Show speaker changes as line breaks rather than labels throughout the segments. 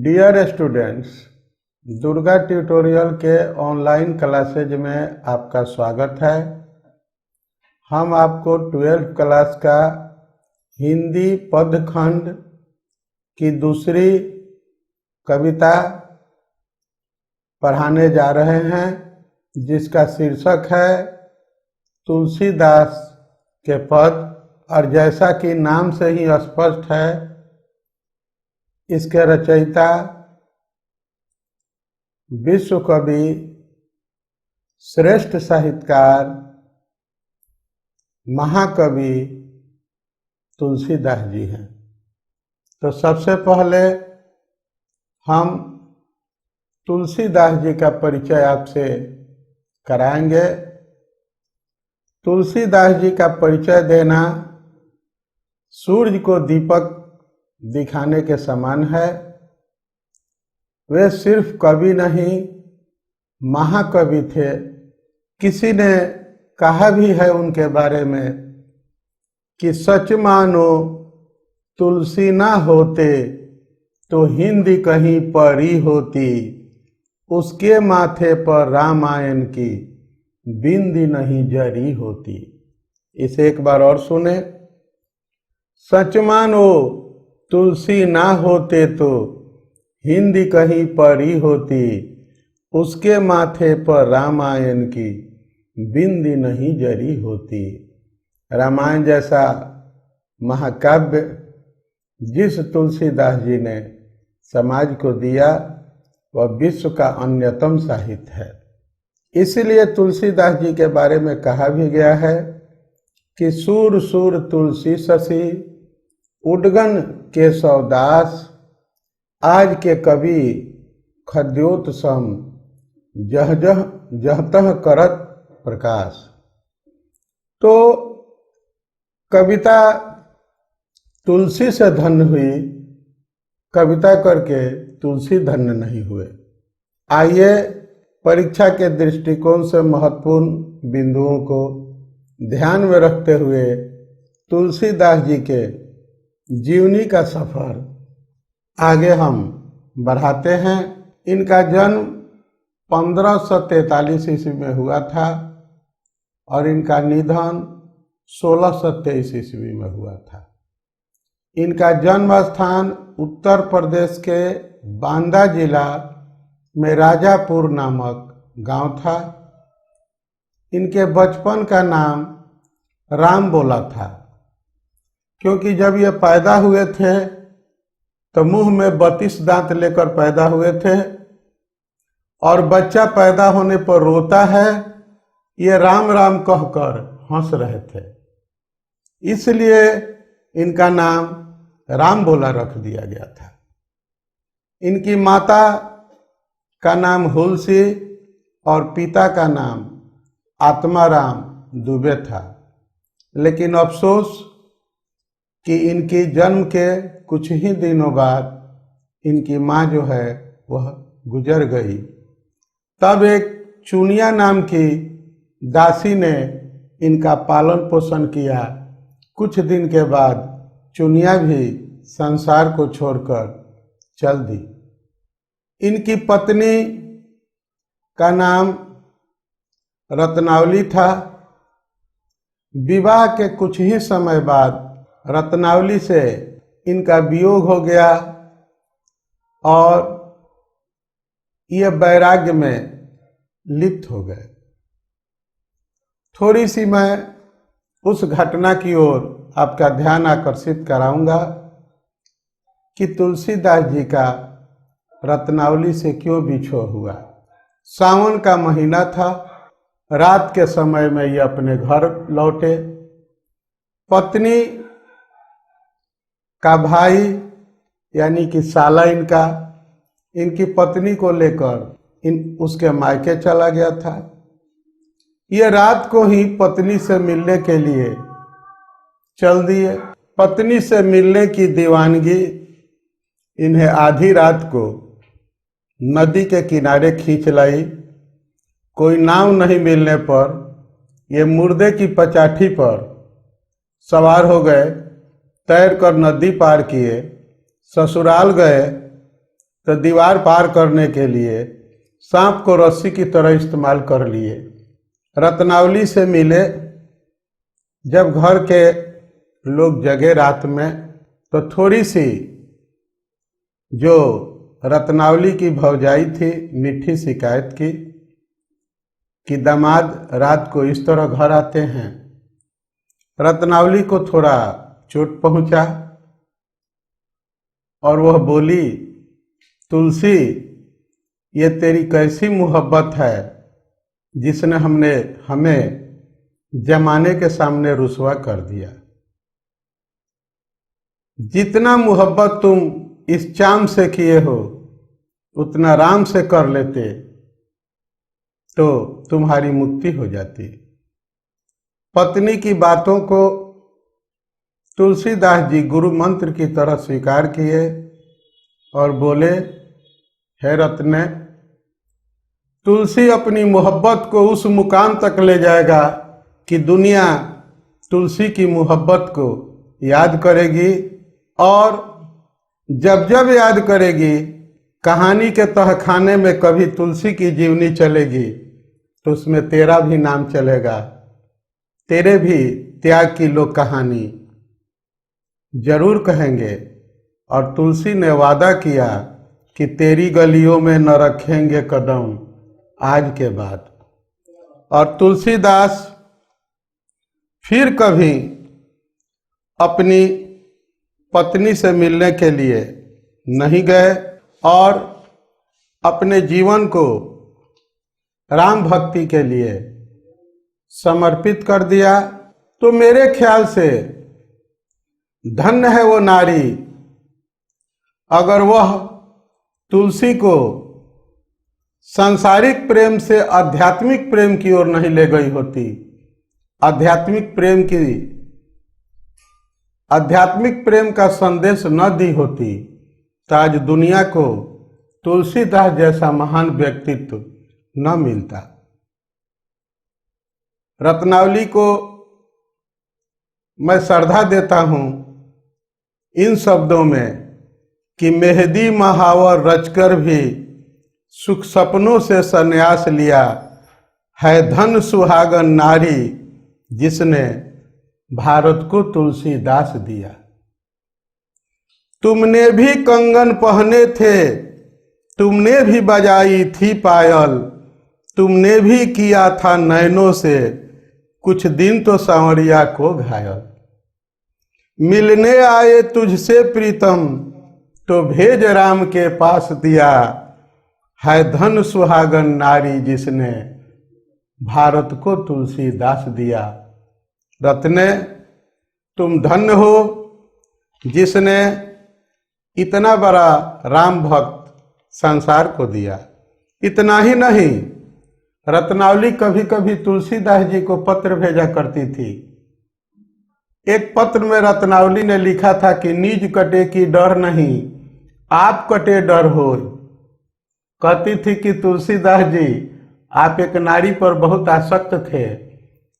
Dear students, Durga tutorial के online classes में आपका स्वागत है। हम आपको 12th क्लास का हिंदी पदखंड की दूसरी कविता पढ़ाने जा रहे हैं, जिसका शीर्षक है तुलसीदास के पद। और जैसा कि नाम से ही स्पष्ट है, इसके रचयिता विश्व कवि, श्रेष्ठ साहित्यकार, महाकवि तुलसीदास जी हैं। तो सबसे पहले हम तुलसीदास जी का परिचय आपसे कराएंगे। तुलसीदास जी का परिचय देना सूर्य को दीपक दिखाने के समान है। वे सिर्फ कवि नहीं, महाकवि थे। किसी ने कहा भी है उनके बारे में कि सच मानो तुलसी ना होते तो हिंदी कहीं पड़ी होती, उसके माथे पर रामायण की बिंदी नहीं जरी होती। इसे एक बार और सुने। सच मानो तुलसी ना होते तो हिंदी कहीं पड़ी होती, उसके माथे पर रामायण की बिंदी नहीं जरी होती। रामायण जैसा महाकाव्य जिस तुलसीदास जी ने समाज को दिया, वह विश्व का अन्यतम साहित्य है। इसीलिए तुलसीदास जी के बारे में कहा भी गया है कि सूर सूर तुलसी शशि, उडगन केशवदास, आज के कवि खद्योत सम, जह जह जहतः करत प्रकाश। तो कविता तुलसी से धन्य हुई, कविता करके तुलसी धन्य नहीं हुए। आइए परीक्षा के दृष्टिकोण से महत्वपूर्ण बिंदुओं को ध्यान में रखते हुए तुलसीदास जी के जीवनी का सफर आगे हम बढ़ाते हैं। इनका जन्म 1543 ईस्वी में हुआ था और इनका निधन 1623 ईस्वी में हुआ था। इनका जन्म स्थान उत्तर प्रदेश के बांदा जिला में राजापुर नामक गांव था। इनके बचपन का नाम राम बोला था, क्योंकि जब ये पैदा हुए थे तो मुंह में 32 दांत लेकर पैदा हुए थे, और बच्चा पैदा होने पर रोता है, ये राम राम कहकर हंस रहे थे। इसलिए इनका नाम राम बोला रख दिया गया था। इनकी माता का नाम हुलसी और पिता का नाम आत्माराम दुबे था। लेकिन अफसोस कि इनकी जन्म के कुछ ही दिनों बाद इनकी माँ जो है वह गुजर गई। तब एक चुनिया नाम की दासी ने इनका पालन पोषण किया। कुछ दिन के बाद चुनिया भी संसार को छोड़कर चल दी। इनकी पत्नी का नाम रत्नावली था। विवाह के कुछ ही समय बाद रत्नावली से इनका वियोग हो गया और ये वैराग्य में लिप्त हो गए। थोड़ी सी मैं उस घटना की ओर आपका ध्यान आकर्षित कराऊंगा कि तुलसीदास जी का रत्नावली से क्यों बिछोह हुआ। सावन का महीना था। रात के समय में ये अपने घर लौटे। पत्नी का भाई यानी कि साला इनकी पत्नी को लेकर उसके मायके चला गया था। ये रात को ही पत्नी से मिलने के लिए चल दिए। पत्नी से मिलने की दीवानगी इन्हें आधी रात को नदी के किनारे खींच लाई। कोई नाव नहीं मिलने पर ये मुर्दे की पचाठी पर सवार हो गए, तैर कर नदी पार किए, ससुराल गए तो दीवार पार करने के लिए सांप को रस्सी की तरह इस्तेमाल कर लिए। रत्नावली से मिले। जब घर के लोग जगे रात में तो थोड़ी सी जो रत्नावली की भौजाई थी मिठी शिकायत की कि दामाद रात को इस तरह घर आते हैं। रत्नावली को थोड़ा चोट पहुंचा और वह बोली, तुलसी, ये तेरी कैसी मोहब्बत है जिसने हमें जमाने के सामने रुसवा कर दिया। जितना मोहब्बत तुम इस चाम से किए हो उतना राम से कर लेते तो तुम्हारी मुक्ति हो जाती। पत्नी की बातों को तुलसीदास जी गुरु मंत्र की तरह स्वीकार किए और बोले, हे रत्ने, तुलसी अपनी मोहब्बत को उस मुकाम तक ले जाएगा कि दुनिया तुलसी की मोहब्बत को याद करेगी और जब जब याद करेगी कहानी के तहखाने में कभी तुलसी की जीवनी चलेगी तो उसमें तेरा भी नाम चलेगा, तेरे भी त्याग की लोग कहानी जरूर कहेंगे। और तुलसी ने वादा किया कि तेरी गलियों में न रखेंगे कदम आज के बाद। और तुलसीदास फिर कभी अपनी पत्नी से मिलने के लिए नहीं गए और अपने जीवन को राम भक्ति के लिए समर्पित कर दिया। तो मेरे ख्याल से धन्य है वो नारी अगर वह तुलसी को सांसारिक प्रेम से आध्यात्मिक प्रेम की ओर नहीं ले गई होती। आध्यात्मिक प्रेम का संदेश न दी होती तो आज दुनिया को तुलसीदास जैसा महान व्यक्तित्व न मिलता। रत्नावली को मैं श्रद्धा देता हूं इन शब्दों में कि मेहदी महावर रचकर भी सुख सपनों से संन्यास लिया, है धन सुहागन नारी जिसने भारत को तुलसीदास दिया। तुमने भी कंगन पहने थे, तुमने भी बजाई थी पायल, तुमने भी किया था नैनों से कुछ दिन तो सांवरिया को घायल। मिलने आए तुझसे प्रीतम तो भेज राम के पास दिया, है धन सुहागन नारी जिसने भारत को तुलसीदास दिया। रत्ने, तुम धन्य हो जिसने इतना बड़ा राम भक्त संसार को दिया। इतना ही नहीं, रत्नावली कभी कभी तुलसीदास जी को पत्र भेजा करती थी। एक पत्र में रत्नावली ने लिखा था कि निज कटे की डर नहीं, आप कटे डर हो। कहती थी कि तुलसीदास जी, आप एक नारी पर बहुत आसक्त थे,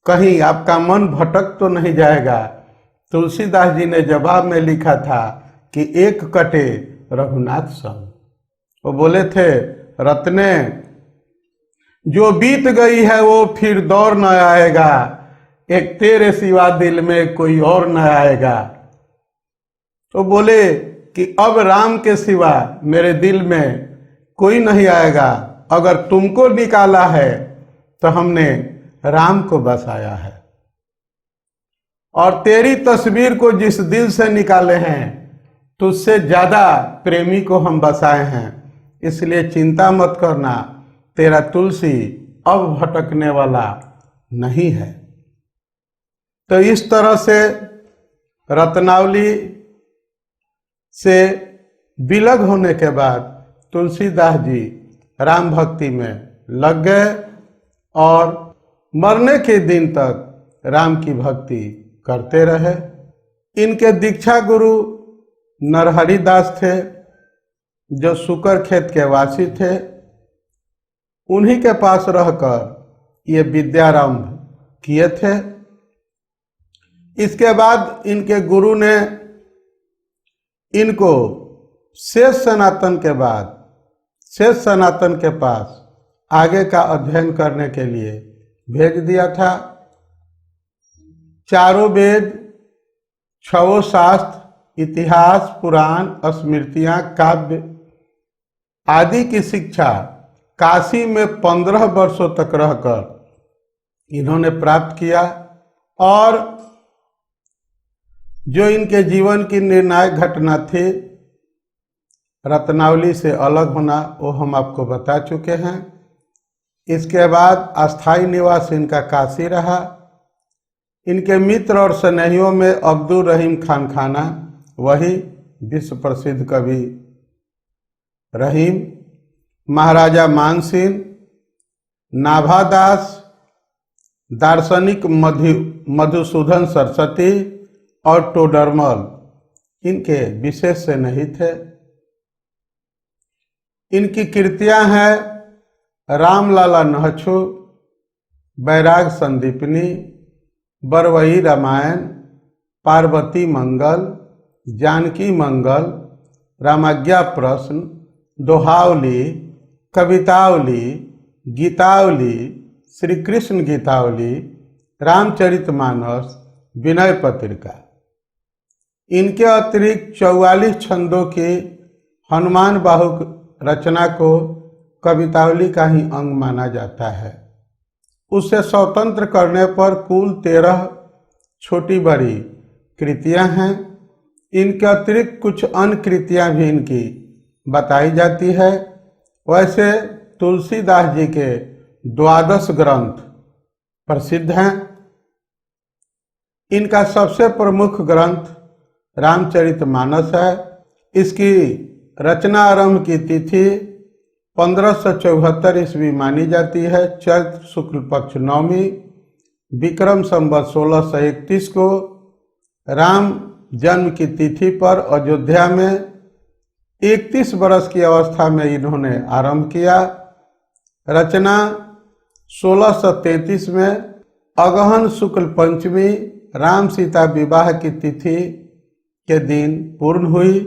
कहीं आपका मन भटक तो नहीं जाएगा। तुलसीदास जी ने जवाब में लिखा था कि एक कटे रघुनाथ संग। वो बोले थे, रत्ने, जो बीत गई है वो फिर दौर न आएगा, एक तेरे सिवा दिल में कोई और न आएगा। तो बोले कि अब राम के सिवा मेरे दिल में कोई नहीं आएगा। अगर तुमको निकाला है तो हमने राम को बसाया है, और तेरी तस्वीर को जिस दिल से निकाले हैं तुझसे ज्यादा प्रेमी को हम बसाए हैं। इसलिए चिंता मत करना, तेरा तुलसी अब भटकने वाला नहीं है। तो इस तरह से रत्नावली से विलग होने के बाद तुलसीदास जी राम भक्ति में लग गए और मरने के दिन तक राम की भक्ति करते रहे। इनके दीक्षा गुरु नरहरि दास थे, जो सुकर खेत के वासी थे। उन्हीं के पास रहकर ये विद्यारंभ किए थे। इसके बाद इनके गुरु ने इनको शेष सनातन के बाद शेष सनातन के पास आगे का अध्ययन करने के लिए भेज दिया था। चारों वेद, छवो शास्त्र, इतिहास, पुराण, स्मृतियां, काव्य आदि की शिक्षा काशी में 15 वर्षों तक रहकर इन्होंने प्राप्त किया और जो इनके जीवन की निर्णायक घटना थी रत्नावली से अलग होना, वो हम आपको बता चुके हैं। इसके बाद अस्थायी निवास इनका काशी रहा। इनके मित्र और स्नेहियों में अब्दुल रहीम खान खाना, वही विश्व प्रसिद्ध कवि रहीम, महाराजा मानसिंह, नाभादास, दार्शनिक मधुसूदन सरस्वती और टोडरमल इनके विशेष से नहीं थे। इनकी कृतियां हैं रामलाला नहछु, बैराग संदीपनी, बरवई रामायण, पार्वती मंगल, जानकी मंगल, रामाज्ञा प्रश्न, दोहावली, कवितावली, गीतावली, श्री कृष्ण गीतावली, रामचरितमानस, विनय पत्रिका। इनके अतिरिक्त 44 छंदों की हनुमान बाहुक रचना को कवितावली का ही अंग माना जाता है। उसे स्वतंत्र करने पर कुल 13 छोटी बड़ी कृतियां हैं। इनके अतिरिक्त कुछ अन्य कृतियां भी इनकी बताई जाती है। वैसे तुलसीदास जी के 12 ग्रंथ प्रसिद्ध हैं। इनका सबसे प्रमुख ग्रंथ रामचरितमानस है। इसकी रचना आरंभ की तिथि 1574 ईस्वी मानी जाती है। चैत्र शुक्ल पक्ष नवमी, विक्रम संवत 1631 को राम जन्म की तिथि पर अयोध्या में 31 वर्ष की अवस्था में इन्होंने आरंभ किया। रचना 1633 में अगहन शुक्ल पंचमी राम सीता विवाह की तिथि के दिन पूर्ण हुई।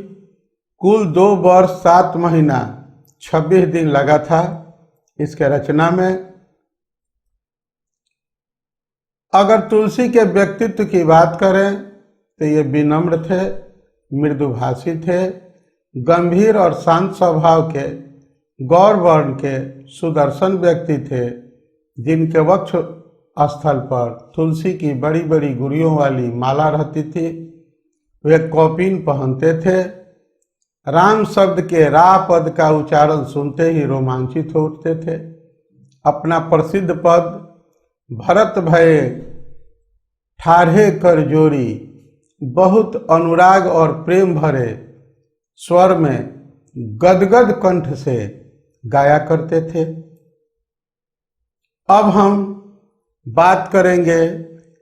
कुल 2 वर्ष 7 महीना 26 दिन लगा था इसके रचना में। अगर तुलसी के व्यक्तित्व की बात करें तो ये विनम्र थे, मृदुभाषी थे, गंभीर और शांत स्वभाव के, गौर वर्ण के सुदर्शन व्यक्ति थे, जिनके वक्ष स्थल पर तुलसी की बड़ी बड़ी गुड़ियों वाली माला रहती थी। वे कौपीन पहनते थे। राम शब्द के रा पद का उच्चारण सुनते ही रोमांचित हो उठते थे। अपना प्रसिद्ध पद भरत भये ठाढ़े कर जोरी बहुत अनुराग और प्रेम भरे स्वर में गदगद कंठ से गाया करते थे। अब हम बात करेंगे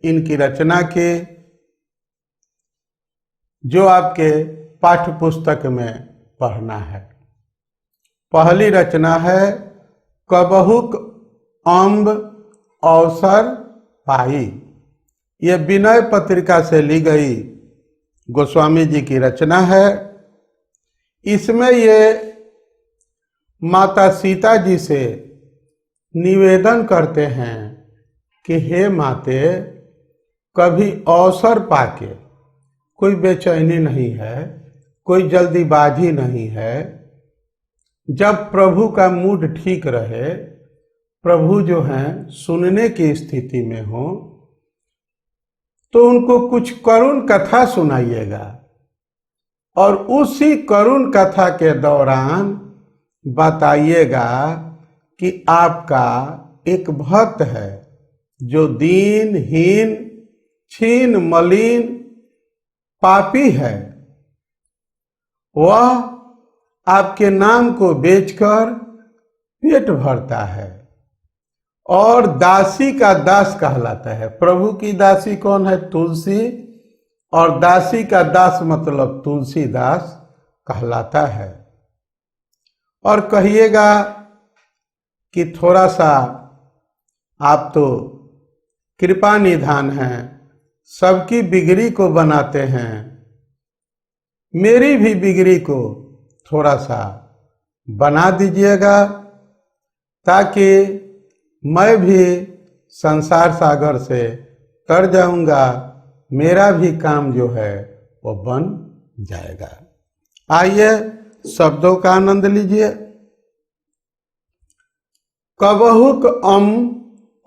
इनकी रचना की, जो आपके पाठ्य पुस्तक में पढ़ना है। पहली रचना है कबहुक अम्ब अवसर पाई। ये विनय पत्रिका से ली गई गोस्वामी जी की रचना है। इसमें ये माता सीता जी से निवेदन करते हैं कि हे माते, कभी अवसर पाके, कोई बेचैनी नहीं है, कोई जल्दीबाजी नहीं है। जब प्रभु का मूड ठीक रहे, प्रभु जो हैं सुनने की स्थिति में हो, तो उनको कुछ करुण कथा सुनाइएगा और उसी करुण कथा के दौरान बताइएगा कि आपका एक भक्त है जो दीनहीन, क्षीण, मलिन, पापी है। वह आपके नाम को बेचकर पेट भरता है और दासी का दास कहलाता है। प्रभु की दासी कौन है? तुलसी। और दासी का दास मतलब तुलसीदास कहलाता है। और कहिएगा कि थोड़ा सा आप तो कृपा निधान हैं, सबकी बिगड़ी को बनाते हैं, मेरी भी बिगड़ी को थोड़ा सा बना दीजिएगा, ताकि मैं भी संसार सागर से तर जाऊंगा, मेरा भी काम जो है वो बन जाएगा। आइए शब्दों का आनंद लीजिए। कबहुक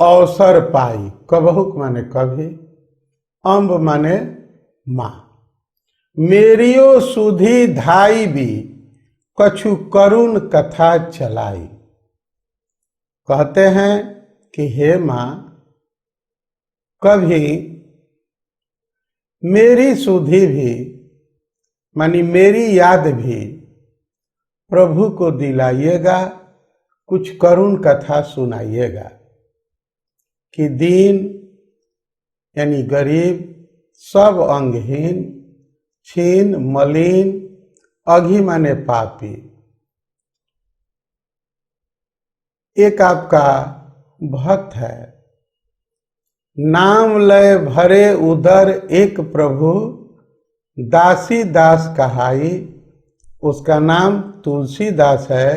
अवसर पाई, कबहुक माने कभी, अम्ब माने माँ, मेरियो सुधी धाई भी कछु करुण कथा चलाई। कहते हैं कि हे माँ, कभी मेरी सुधि भी मानी मेरी याद भी प्रभु को दिलाइएगा, कुछ करुण कथा सुनाइएगा कि दीन यानी गरीब, सब अंगहीन, छीन मलिन, अघी माने पापी, एक आपका भक्त है, नाम लय भरे उदर एक प्रभु, दासी दास कहाई। उसका नाम तुलसीदास है।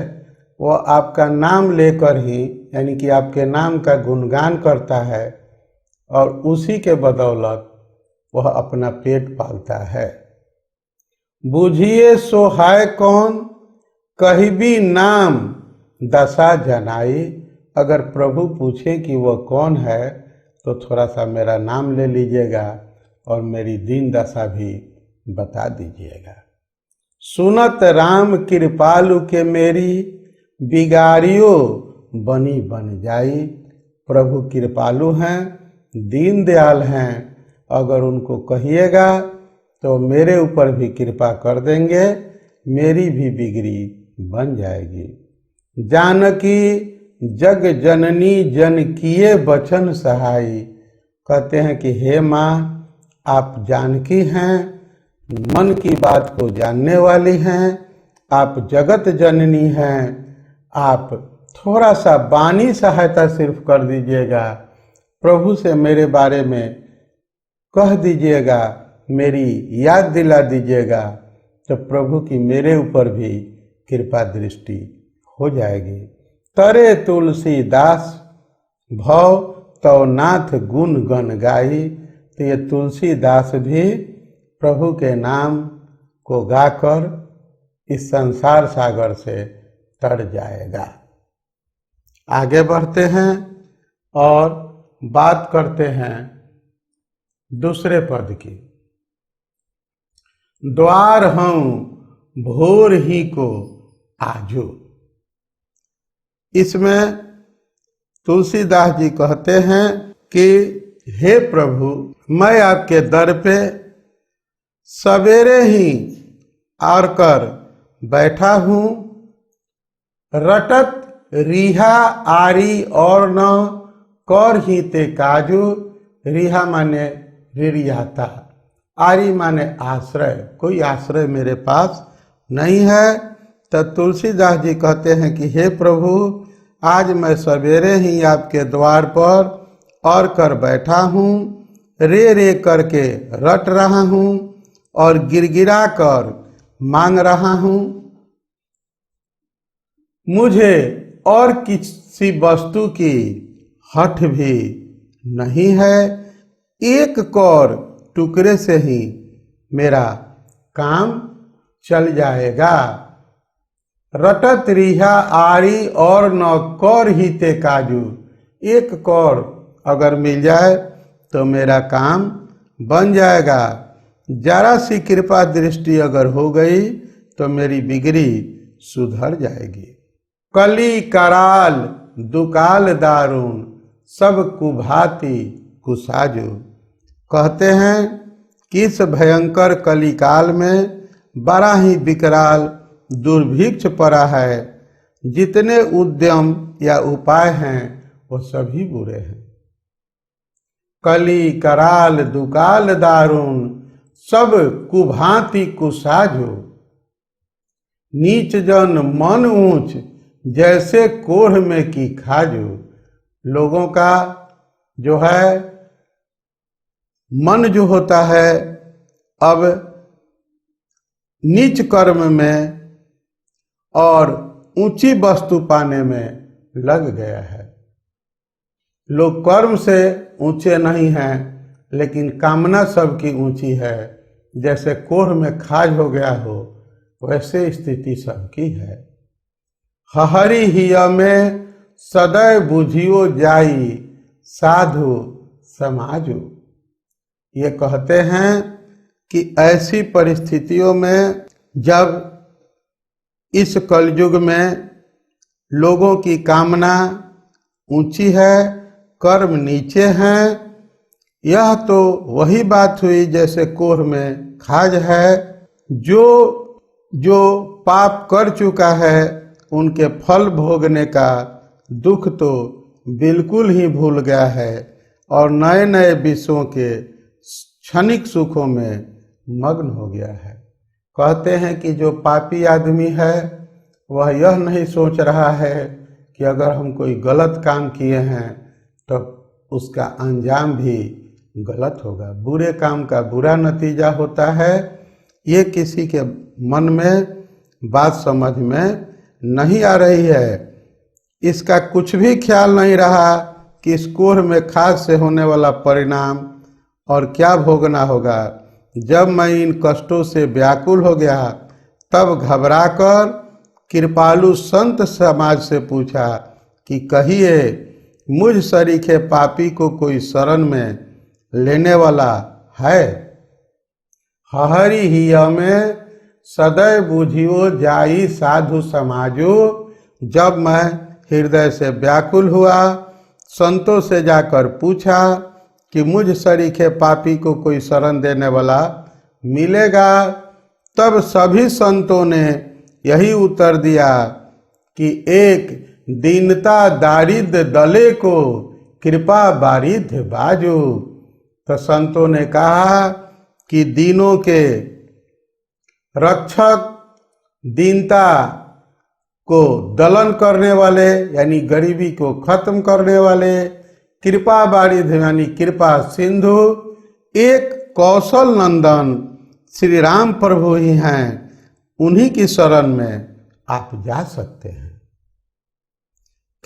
वो आपका नाम लेकर ही यानी कि आपके नाम का गुणगान करता है और उसी के बदौलत वह अपना पेट पालता है। बूझिए सो है कौन, कहीं भी नाम दशा जनाई। अगर प्रभु पूछे कि वह कौन है तो थोड़ा सा मेरा नाम ले लीजिएगा और मेरी दीन दशा भी बता दीजिएगा। सुनत राम कृपालु के मेरी, बिगाड़ियो बनी बन जाई। प्रभु कृपालु हैं, दीन दयाल हैं, अगर उनको कहिएगा तो मेरे ऊपर भी कृपा कर देंगे, मेरी भी बिगड़ी बन जाएगी। जानकी जग जननी जन किए बचन सहाई। कहते हैं कि हे माँ, आप जानकी हैं, मन की बात को जानने वाली हैं, आप जगत जननी हैं, आप थोड़ा सा बानी सहायता सिर्फ कर दीजिएगा, प्रभु से मेरे बारे में कह दीजिएगा, मेरी याद दिला दीजिएगा, तो प्रभु की मेरे ऊपर भी कृपा दृष्टि हो जाएगी। तरे तुलसीदास भव तो नाथ गुण गण गाई। तो ये तुलसीदास भी प्रभु के नाम को गाकर इस संसार सागर से तर जाएगा। आगे बढ़ते हैं और बात करते हैं दूसरे पद की। द्वार हूं भोर ही को आजो। इसमें तुलसीदास जी कहते हैं कि हे प्रभु, मैं आपके दर पे सवेरे ही आकर बैठा हूँ। रटत रिहा आरी और न कर ही ते काजू। रिहा माने रिरियाता, आरी माने आश्रय, कोई आश्रय मेरे पास नहीं है। तो तुलसीदास जी कहते हैं कि हे प्रभु, आज मैं सवेरे ही आपके द्वार पर और कर बैठा हूँ, रे रे करके रट रहा हूँ और गिड़गिड़ा कर मांग रहा हूँ। मुझे और किसी वस्तु की हठ भी नहीं है, एक कौर टुकड़े से ही मेरा काम चल जाएगा। रटत रिहा आरी और न कौर ही ते काजू। एक कौर अगर मिल जाए तो मेरा काम बन जाएगा। जरा सी कृपा दृष्टि अगर हो गई तो मेरी बिगड़ी सुधर जाएगी। कली कराल दुकाल दारुण, सब कुभाती कुसाजो। कहते हैं कि इस भयंकर कलिकाल में बड़ा ही विकराल दुर्भिक्ष पड़ा है। जितने उद्यम या उपाय हैं वो सभी बुरे हैं। कली कराल दुकाल दारुण, सब कुभांति कुसाजो। नीच जन मन ऊंच, जैसे कोढ़ में की खाजो। लोगों का जो है मन जो होता है अब नीच कर्म में और ऊंची वस्तु पाने में लग गया है। लोग कर्म से ऊंचे नहीं हैं, लेकिन कामना सबकी ऊंची है। जैसे कोढ़ में खाज हो गया हो, वैसे स्थिति सबकी है। हहरी हिय में सदैव बुझियो जाई साधु समाजु। ये कहते हैं कि ऐसी परिस्थितियों में जब इस कलयुग में लोगों की कामना ऊंची है, कर्म नीचे हैं, यह तो वही बात हुई जैसे कोढ़ में खाज है। जो पाप कर चुका है उनके फल भोगने का दुख तो बिल्कुल ही भूल गया है और नए नए विषयों के क्षणिक सुखों में मग्न हो गया है। कहते हैं कि जो पापी आदमी है वह यह नहीं सोच रहा है कि अगर हम कोई गलत काम किए हैं तो उसका अंजाम भी गलत होगा, बुरे काम का बुरा नतीजा होता है। ये किसी के मन में बात समझ में नहीं आ रही है। इसका कुछ भी ख्याल नहीं रहा कि इस कोढ़ में खाज से होने वाला परिणाम और क्या भोगना होगा। जब मैं इन कष्टों से व्याकुल हो गया तब घबराकर कृपालु संत समाज से पूछा कि कहिए मुझ सरीखे पापी को कोई शरण में लेने वाला है। हहरी हिय में सदैव बुझियो जाई साधु समाजो। जब मैं हृदय से व्याकुल हुआ, संतों से जाकर पूछा कि मुझ सरीखे पापी को कोई शरण देने वाला मिलेगा, तब सभी संतों ने यही उत्तर दिया कि एक दीनता दारिद्र दले को कृपा बारिध बाजू। तो संतों ने कहा कि दीनों के रक्षक, दीनता को दलन करने वाले यानी गरीबी को खत्म करने वाले, कृपा बारिध यानी कृपा सिंधु, एक कौशल नंदन श्री राम प्रभु ही हैं। उन्हीं की शरण में आप जा सकते हैं।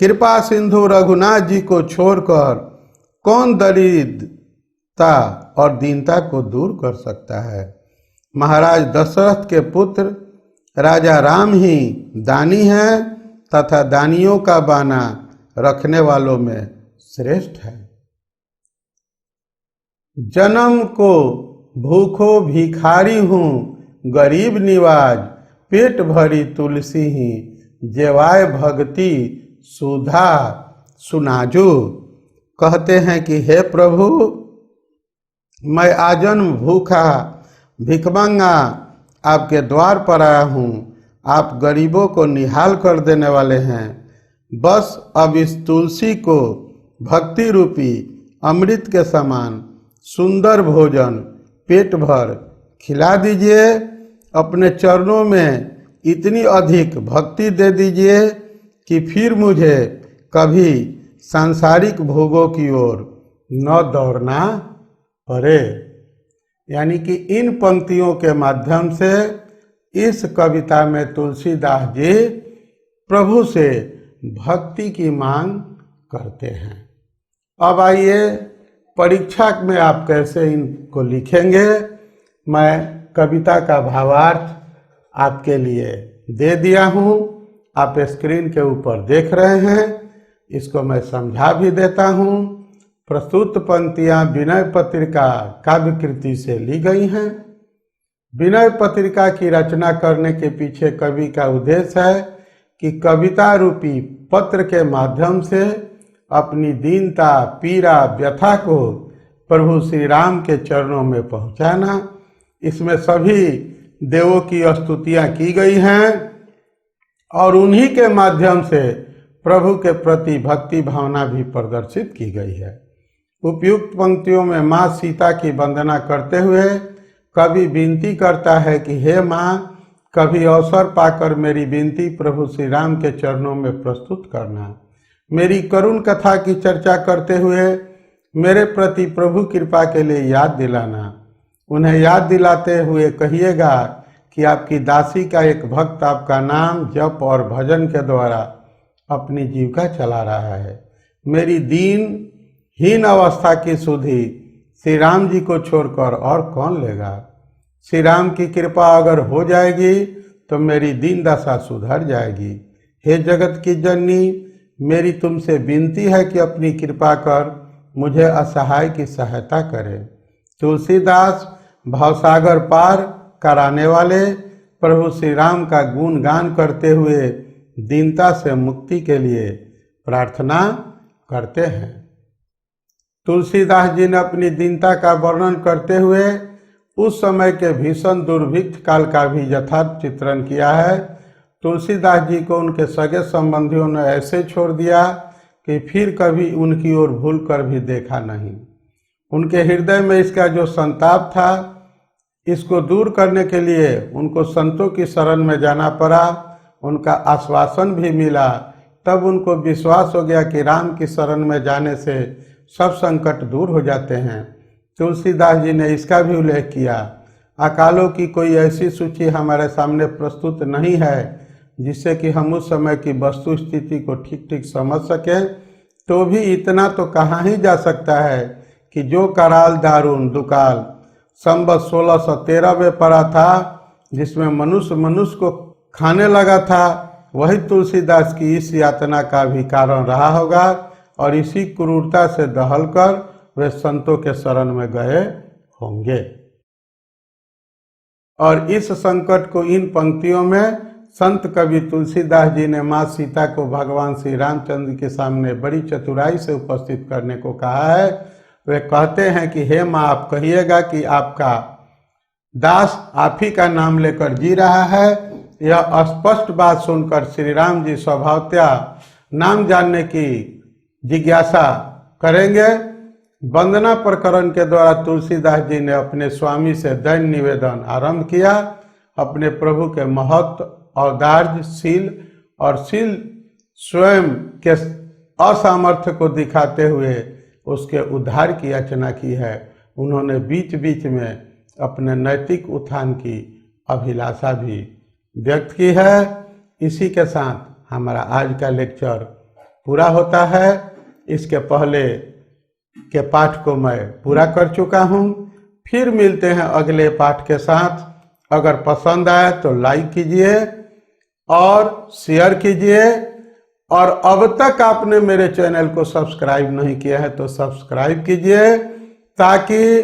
कृपा सिंधु रघुनाथ जी को छोड़कर कौन दरिद्रता और दीनता को दूर कर सकता है। महाराज दशरथ के पुत्र राजा राम ही दानी हैं तथा दानियों का बाना रखने वालों में श्रेष्ठ है। जन्म को भूखो भिखारी हूँ गरीब निवाज, पेट भरी तुलसी ही जेवाय भक्ति सुधा सुनाजू। कहते हैं कि हे प्रभु, मैं आजन्म भूखा भिखमंगा आपके द्वार पर आया हूँ। आप गरीबों को निहाल कर देने वाले हैं। बस अब इस तुलसी को भक्ति रूपी अमृत के समान सुंदर भोजन पेट भर खिला दीजिए। अपने चरणों में इतनी अधिक भक्ति दे दीजिए कि फिर मुझे कभी सांसारिक भोगों की ओर न दौड़ना पड़े। यानी कि इन पंक्तियों के माध्यम से इस कविता में तुलसीदास जी प्रभु से भक्ति की मांग करते हैं। अब आइए परीक्षा में आप कैसे इनको लिखेंगे। मैं कविता का भावार्थ आपके लिए दे दिया हूँ, आप स्क्रीन के ऊपर देख रहे हैं। इसको मैं समझा भी देता हूँ। प्रस्तुत पंक्तियाँ विनय पत्रिका काव्य कृति से ली गई हैं। विनय पत्रिका की रचना करने के पीछे कवि का उद्देश्य है कि कविता रूपी पत्र के माध्यम से अपनी दीनता, पीड़ा, व्यथा को प्रभु श्री राम के चरणों में पहुंचाना। इसमें सभी देवों की स्तुतियां की गई हैं और उन्हीं के माध्यम से प्रभु के प्रति भक्ति भावना भी प्रदर्शित की गई है। उपयुक्त पंक्तियों में माँ सीता की वंदना करते हुए कवि विनती करता है कि हे माँ, कभी अवसर पाकर मेरी विनती प्रभु श्री राम के चरणों में प्रस्तुत करना। मेरी करुण कथा की चर्चा करते हुए मेरे प्रति प्रभु कृपा के लिए याद दिलाना। उन्हें याद दिलाते हुए कहिएगा कि आपकी दासी का एक भक्त आपका नाम जप और भजन के द्वारा अपनी जीविका चला रहा है। मेरी दीनहीन अवस्था की सुधि श्री राम जी को छोड़कर और कौन लेगा। श्री राम की कृपा अगर हो जाएगी तो मेरी दीन दशा सुधर जाएगी। हे जगत की जननी, मेरी तुमसे विनती है कि अपनी कृपा कर मुझे असहाय की सहायता करें। तुलसीदास भवसागर पार कराने वाले प्रभु श्री राम का गुणगान करते हुए दीनता से मुक्ति के लिए प्रार्थना करते हैं। तुलसीदास जी ने अपनी दीनता का वर्णन करते हुए उस समय के भीषण दुर्भिक्ष काल का भी यथार्थ चित्रण किया है। तुलसीदास जी को उनके सगे संबंधियों ने ऐसे छोड़ दिया कि फिर कभी उनकी ओर भूल कर भी देखा नहीं। उनके हृदय में इसका जो संताप था, इसको दूर करने के लिए उनको संतों की शरण में जाना पड़ा। उनका आश्वासन भी मिला, तब उनको विश्वास हो गया कि राम की शरण में जाने से सब संकट दूर हो जाते हैं। तुलसीदास जी ने इसका भी उल्लेख किया, अकालों की कोई ऐसी सूची हमारे सामने प्रस्तुत नहीं है जिससे कि हम उस समय की वस्तु स्थिति को ठीक ठीक समझ सकें। तो भी इतना तो कहा ही जा सकता है कि जो कराल दारुण दुकाल संवत 1613 में पड़ा था, जिसमें मनुष्य को खाने लगा था, वही तुलसीदास की इस यातना का भी कारण रहा होगा और इसी क्रूरता से दहलकर वे संतों के शरण में गए होंगे। और इस संकट को इन पंक्तियों में संत कवि तुलसीदास जी ने माँ सीता को भगवान श्री रामचंद्र के सामने बड़ी चतुराई से उपस्थित करने को कहा है। वे कहते हैं कि हे माँ, आप कहिएगा कि आपका दास आप ही का नाम लेकर जी रहा है। यह स्पष्ट बात सुनकर श्री राम जी स्वभावतया नाम जानने की जिज्ञासा करेंगे। वंदना प्रकरण के द्वारा तुलसीदास जी ने अपने स्वामी से दैन निवेदन आरंभ किया। अपने प्रभु के महत्व, औदार्य, शील और शील स्वयं के असामर्थ्य को दिखाते हुए उसके उद्धार की याचना की है। उन्होंने बीच बीच में अपने नैतिक उत्थान की अभिलाषा भी व्यक्त की है। इसी के साथ हमारा आज का लेक्चर पूरा होता है। इसके पहले के पाठ को मैं पूरा कर चुका हूँ। फिर मिलते हैं अगले पाठ के साथ। अगर पसंद आए तो लाइक कीजिए और शेयर कीजिए, और अब तक आपने मेरे चैनल को सब्सक्राइब नहीं किया है तो सब्सक्राइब कीजिए, ताकि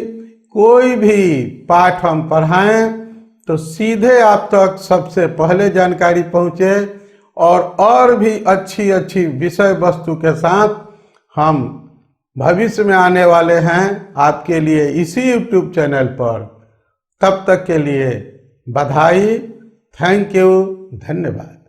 कोई भी पाठ हम पढ़ाएं तो सीधे आप तक सबसे पहले जानकारी पहुंचे। और भी अच्छी अच्छी विषय वस्तु के साथ हम भविष्य में आने वाले हैं आपके लिए इसी YouTube चैनल पर। तब तक के लिए बधाई, थैंक यू, धन्यवाद।